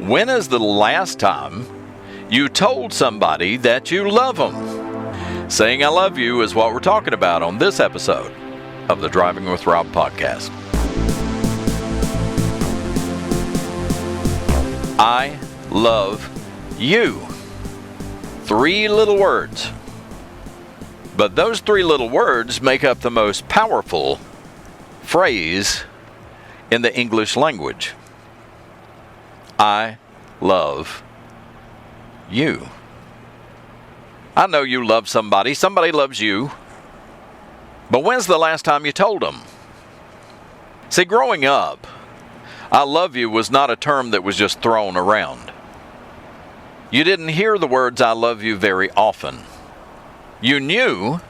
When is the last time you told somebody that you love them? Saying I love you is what we're talking about on this episode of the Driving with Rob podcast. I love you. 3 little words. But those 3 little words make up the most powerful phrase in the English language. I love you. I know you love somebody. Somebody loves you. But when's the last time you told them? See, growing up, I love you was not a term that was just thrown around. You didn't hear the words I love you very often. You knew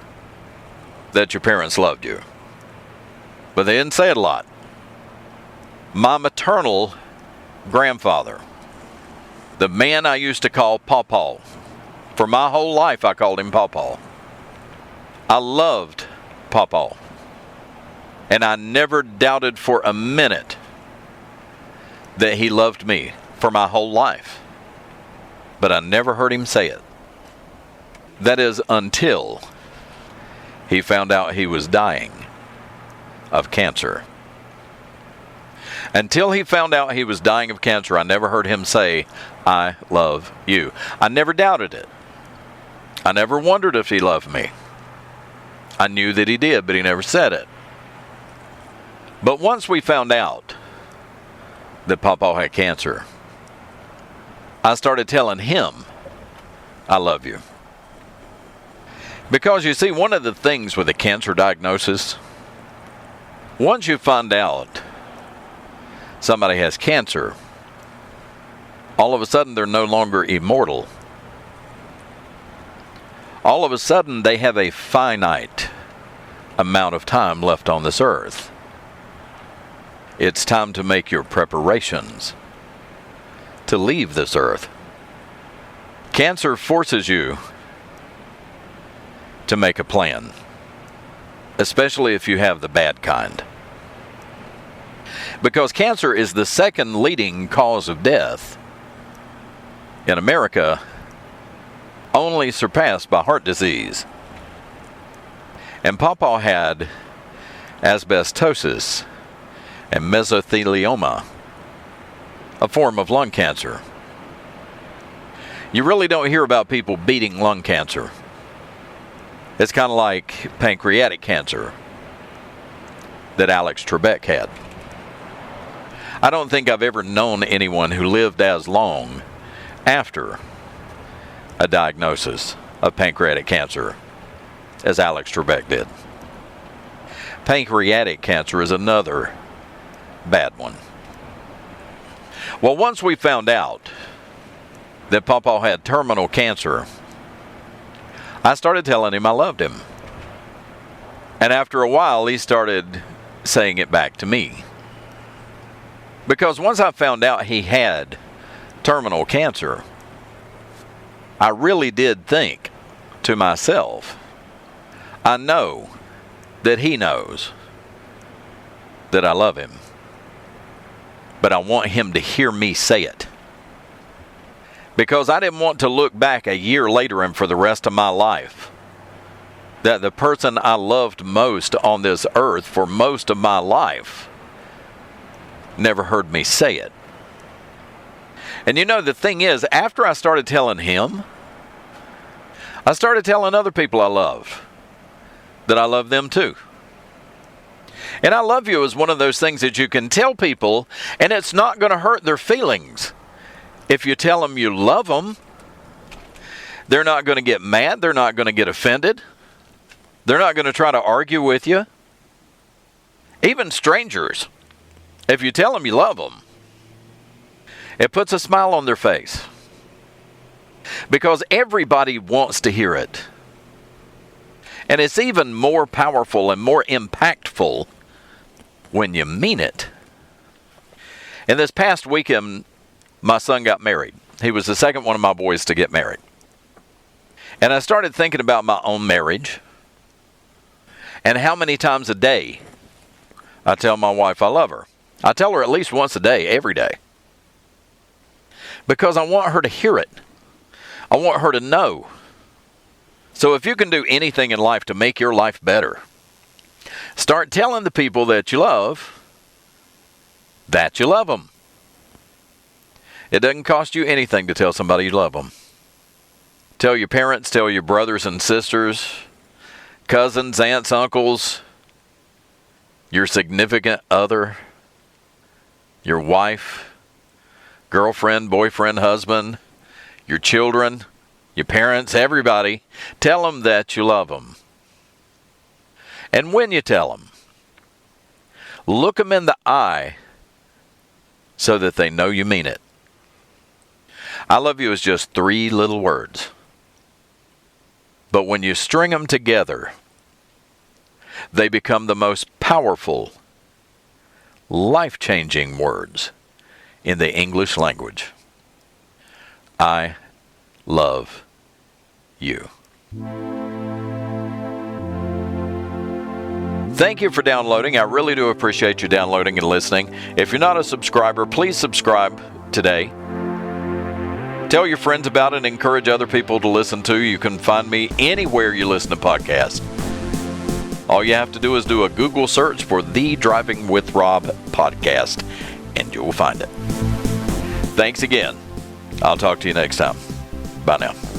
that your parents loved you, but they didn't say it a lot. My maternal grandfather, the man I used to call Pawpaw, for my whole life I called him Pawpaw. I loved Pawpaw, and I never doubted for a minute that he loved me for my whole life, but I never heard him say it. That is until he found out he was dying of cancer. Until he found out he was dying of cancer, I never heard him say, I love you. I never doubted it. I never wondered if he loved me. I knew that he did, but he never said it. But once we found out that Pawpaw had cancer, I started telling him, I love you. Because you see, one of the things with a cancer diagnosis, once you find out somebody has cancer, all of a sudden they're no longer immortal. All of a sudden they have a finite amount of time left on this earth. It's time to make your preparations to leave this earth. Cancer forces you to make a plan, especially if you have the bad kind. Because cancer is the second leading cause of death in America, only surpassed by heart disease. And Pawpaw had asbestosis and mesothelioma, a form of lung cancer. You really don't hear about people beating lung cancer. It's kind of like pancreatic cancer that Alex Trebek had. I don't think I've ever known anyone who lived as long after a diagnosis of pancreatic cancer as Alex Trebek did. Pancreatic cancer is another bad one. Well, once we found out that Pawpaw had terminal cancer, I started telling him I loved him. And after a while, he started saying it back to me. Because once I found out he had terminal cancer, I really did think to myself, I know that he knows that I love him, but I want him to hear me say it. Because I didn't want to look back a year later and for the rest of my life that the person I loved most on this earth for most of my life never heard me say it. And you know, the thing is, after I started telling him, I started telling other people I love that I love them too. And I love you is one of those things that you can tell people and it's not going to hurt their feelings. If you tell them you love them, they're not going to get mad. They're not going to get offended. They're not going to try to argue with you. Even strangers, if you tell them you love them, it puts a smile on their face. Because everybody wants to hear it. And it's even more powerful and more impactful when you mean it. In this past weekend, my son got married. He was the second one of my boys to get married. And I started thinking about my own marriage and how many times a day I tell my wife I love her. I tell her at least once a day, every day. Because I want her to hear it. I want her to know. So if you can do anything in life to make your life better, start telling the people that you love that you love them. It doesn't cost you anything to tell somebody you love them. Tell your parents, tell your brothers and sisters, cousins, aunts, uncles, your significant other, your wife, girlfriend, boyfriend, husband, your children, your parents, everybody. Tell them that you love them. And when you tell them, look them in the eye so that they know you mean it. I love you is just 3 little words. But when you string them together, they become the most powerful, life-changing words in the English language. I love you. Thank you for downloading. I really do appreciate you downloading and listening. If you're not a subscriber, please subscribe today. Tell your friends about it and encourage other people to listen to. You can find me anywhere you listen to podcasts. All you have to do is do a Google search for the Driving with Rob podcast, and you'll find it. Thanks again. I'll talk to you next time. Bye now.